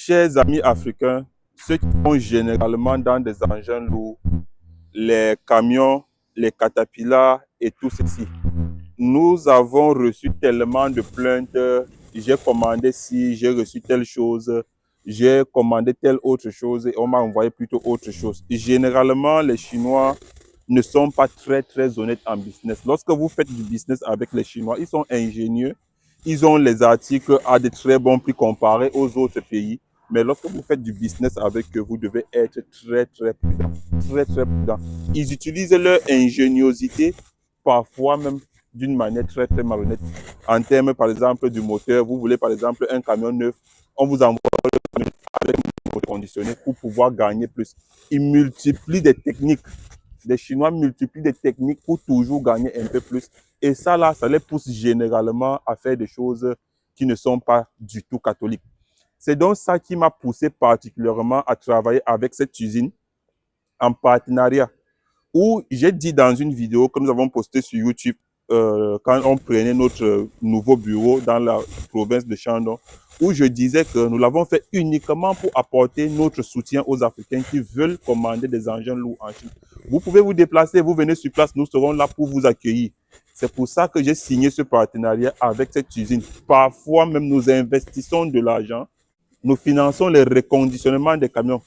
Chers amis africains, ceux qui sont généralement dans des engins lourds, les camions, les catapillars et tout ceci, nous avons reçu tellement de plaintes. J'ai commandé ci, j'ai reçu telle chose, j'ai commandé telle autre chose et on m'a envoyé plutôt autre chose. Généralement, les Chinois ne sont pas très honnêtes en business. Lorsque vous faites du business avec les Chinois, ils sont ingénieux, ils ont les articles à de très bons prix comparés aux autres pays. Mais lorsque vous faites du business avec eux, vous devez être très prudent. Très prudent. Ils utilisent leur ingéniosité, parfois même d'une manière très malhonnête. En termes, par exemple, du moteur, vous voulez, par exemple, un camion neuf, on vous envoie le camion avec un moteur conditionné pour pouvoir gagner plus. Ils multiplient des techniques. Les Chinois multiplient des techniques pour toujours gagner un peu plus. Et ça, là, ça les pousse généralement à faire des choses qui ne sont pas du tout catholiques. C'est donc ça qui m'a poussé particulièrement à travailler avec cette usine en partenariat. Où j'ai dit dans une vidéo que nous avons postée sur YouTube, quand on prenait notre nouveau bureau dans la province de Shandong, où je disais que nous l'avons fait uniquement pour apporter notre soutien aux Africains qui veulent commander des engins lourds en Chine. Vous pouvez vous déplacer, vous venez sur place, nous serons là pour vous accueillir. C'est pour ça que j'ai signé ce partenariat avec cette usine. Parfois même, nous investissons de l'argent, nous finançons les reconditionnements des camions.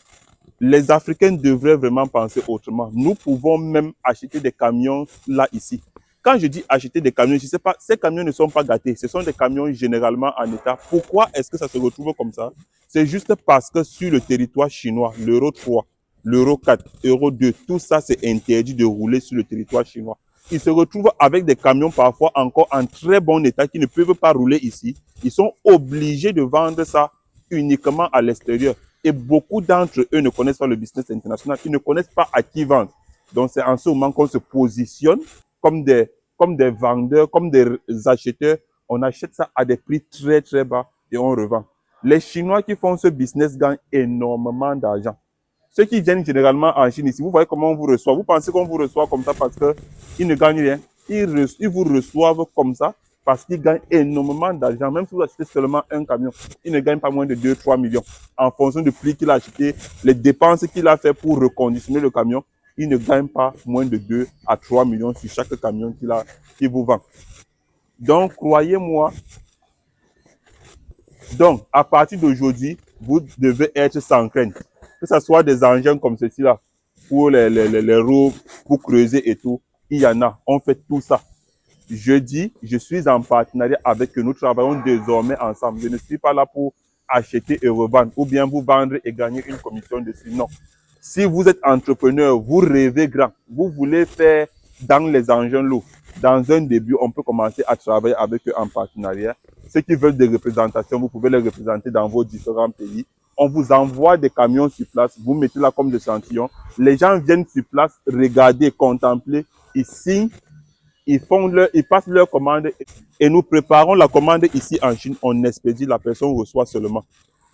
Les Africains devraient vraiment penser autrement. Nous pouvons même acheter des camions là, ici. Quand je dis acheter des camions, je ne sais pas, ces camions ne sont pas gâtés. Ce sont des camions généralement en état. Pourquoi est-ce que ça se retrouve comme ça? C'est juste parce que sur le territoire chinois, l'Euro 3, l'Euro 4, Euro 2, tout ça, c'est interdit de rouler sur le territoire chinois. Ils se retrouvent avec des camions parfois encore en très bon état qui ne peuvent pas rouler ici. Ils sont obligés de vendre ça uniquement à l'extérieur. Et beaucoup d'entre eux ne connaissent pas le business international. Ils ne connaissent pas à qui vendre. Donc, c'est en ce moment qu'on se positionne comme des vendeurs, comme des acheteurs. On achète ça à des prix très bas et on revend. Les Chinois qui font ce business gagnent énormément d'argent. Ceux qui viennent généralement en Chine ici, vous voyez comment on vous reçoit. Vous pensez qu'on vous reçoit comme ça parce qu'ils ne gagnent rien. Ils vous reçoivent comme ça parce qu'ils gagnent énormément d'argent. Même si vous achetez seulement un camion, ils ne gagnent pas moins de 2-3 millions. En fonction du prix qu'il a acheté, les dépenses qu'il a fait pour reconditionner le camion, il ne gagne pas moins de 2 à 3 millions sur chaque camion qu'il vous vend. Donc, croyez-moi, à partir d'aujourd'hui, vous devez être sans crainte. Que ce soit des engins comme ceci-là, pour les roues, pour creuser et tout, il y en a. On fait tout ça. Je suis en partenariat avec eux. Nous travaillons désormais ensemble. Je ne suis pas là pour acheter et revendre ou bien vous vendre et gagner une commission dessus. Non. Si vous êtes entrepreneur, vous rêvez grand, vous voulez faire dans les engins lourds, dans un début, on peut commencer à travailler avec eux en partenariat. Ceux qui veulent des représentations, vous pouvez les représenter dans vos différents pays. On vous envoie des camions sur place, vous mettez là comme des échantillons. Les gens viennent sur place, regarder, contempler, ils signent, ils passent leur commande et nous préparons la commande ici en Chine. On expédie, la personne reçoit seulement.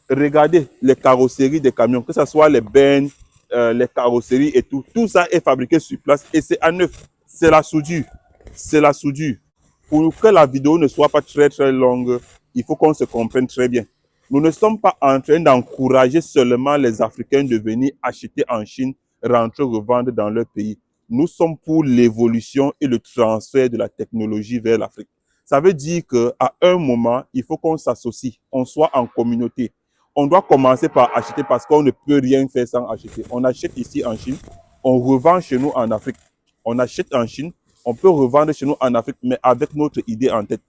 Regardez les carrosseries des camions, que ce soit les bennes, les carrosseries et tout. Tout ça est fabriqué sur place et c'est à neuf. C'est la soudure. C'est la soudure. Pour que la vidéo ne soit pas très longue, il faut qu'on se comprenne très bien. Nous ne sommes pas en train d'encourager seulement les Africains de venir acheter en Chine, rentrer, revendre dans leur pays. Nous sommes pour l'évolution et le transfert de la technologie vers l'Afrique. Ça veut dire qu'à un moment, il faut qu'on s'associe, on soit en communauté. On doit commencer par acheter parce qu'on ne peut rien faire sans acheter. On achète ici en Chine, on revend chez nous en Afrique. On achète en Chine, on peut revendre chez nous en Afrique, mais avec notre idée en tête.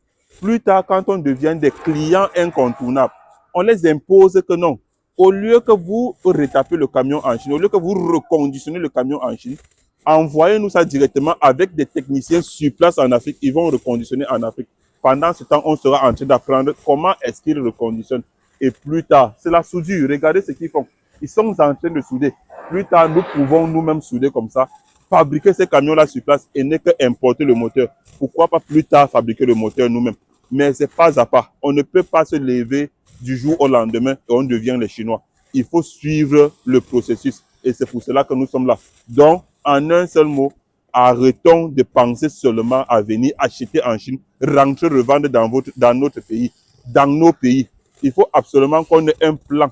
Plus tard, quand on devient des clients incontournables, on les impose que non. Au lieu que vous retapez le camion en Chine, au lieu que vous reconditionnez le camion en Chine, envoyez-nous ça directement avec des techniciens sur place en Afrique. Ils vont reconditionner en Afrique. Pendant ce temps, on sera en train d'apprendre comment est-ce qu'ils reconditionnent. Et plus tard, c'est la soudure. Regardez ce qu'ils font. Ils sont en train de souder. Plus tard, nous pouvons nous-mêmes souder comme ça, fabriquer ces camions-là sur place et ne que importer le moteur. Pourquoi pas plus tard fabriquer le moteur nous-mêmes? Mais c'est pas à pas. On ne peut pas se lever du jour au lendemain et on devient les Chinois. Il faut suivre le processus et c'est pour cela que nous sommes là. Donc, en un seul mot, arrêtons de penser seulement à venir acheter en Chine, rentrer, revendre dans notre pays, dans nos pays. Il faut absolument qu'on ait un plan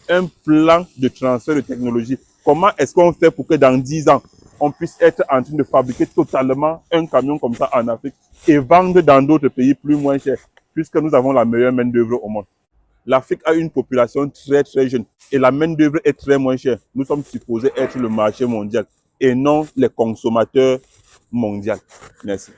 un plan de transfert de technologie. Comment est-ce qu'on fait pour que dans 10 ans, on puisse être en train de fabriquer totalement un camion comme ça en Afrique et vendre dans d'autres pays plus moins cher, puisque nous avons la meilleure main-d'œuvre au monde. L'Afrique a une population très très jeune et la main-d'œuvre est très moins chère. Nous sommes supposés être le marché mondial et non les consommateurs mondiaux. Merci.